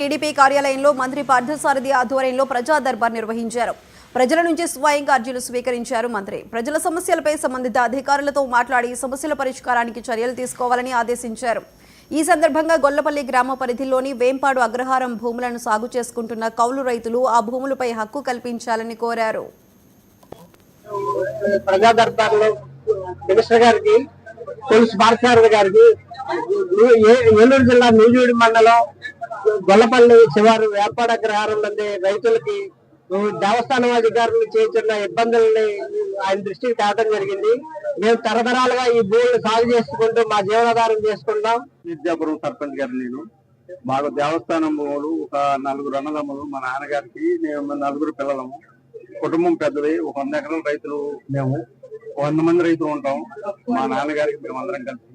TDP కార్యాలయంలో మంత్రి పార్థసారథి ఆధ్వర్యంలో ప్రజా దర్బార్ నిర్వహించారు. ప్రజల నుంచి స్వయంగా అర్జీలు స్వీకరించారు మంత్రి. ప్రజల సమస్యలపై సంబంధిత అధికారులతో మాట్లాడి సమస్యల పరిష్కారానికి చర్యలు తీసుకోవాలని ఆదేశించారు. ఈ సందర్భంగా గొల్లపల్లి గ్రామ పరిధిలోని వేంపాడు అగ్రహారం భూములను సాగు చేసుకుంటున్న కౌలు రైతులు ఆ భూములపై హక్కు కల్పించాలని కోరారు. ప్రజా దర్బార్లో మినిస్టర్ గారికి, పోలీస్ పార్థసారథి గారికి, ఏలూరు జిల్లా నూజివీడు మండలం గొల్లపల్లి శివారు వేపాడ అగ్రహారం నంది రైతులకి దేవస్థానం అధికారులు చేస్తున్న ఇబ్బందుల్ని ఆయన దృష్టికి తేవడం జరిగింది. మేము తరతరాలుగా ఈ భూములు సాగు చేసుకుంటూ మా జీవనాధారం చేసుకుంటాం. విద్యాపురం సర్పంచ్ గారు నేను. మాకు దేవస్థానం భూములు ఒక 4 అన్నదమ్ములు, మా నాన్నగారికి మేము 4 పిల్లలము. కుటుంబం పెద్దది, ఒక 100 ఎకరాల రైతులు మేము. 100 మంది రైతులు ఉంటాం. మా నాన్నగారికి మేము అందరం కలిసి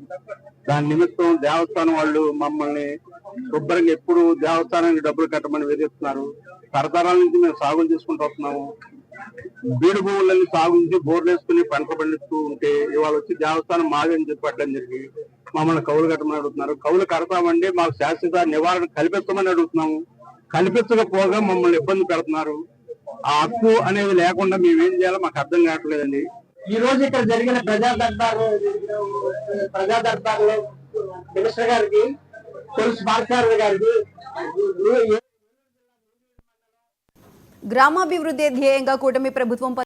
దాని నిమిత్తం దేవస్థానం వాళ్ళు మమ్మల్ని శుభ్రంగా ఎప్పుడు దేవస్థానానికి డబ్బులు కట్టమని వేధిస్తున్నారు. తరతరాల నుంచి మేము సాగులు చేసుకుంటూ వస్తున్నాము. బీడు భూములన్నీ సాగు నుంచి బోర్లు వేసుకుని పంట పండిస్తూ ఉంటే ఇవాళ వచ్చి దేవస్థానం మాది అని చెప్పి అట్లని జరిగి మమ్మల్ని కౌలు కట్టమని అడుగుతున్నారు. కౌలు కడతామండి, మాకు శాశ్వత నివారణ కల్పిస్తామని అడుగుతున్నాము. కల్పించకపోగా మమ్మల్ని ఇబ్బంది పెడుతున్నారు. ఆ హక్కు అనేది లేకుండా మేమేం చేయాలో మాకు అర్థం కావట్లేదండి. ఈ రోజు ఇక్కడ జరిగిన ప్రజా దర్బార్లో మినిస్టర్ గారికి, పోలీస్ పార్థసారథి గారికి గ్రామాభివృద్ధి ధ్యేయంగా కూటమి ప్రభుత్వం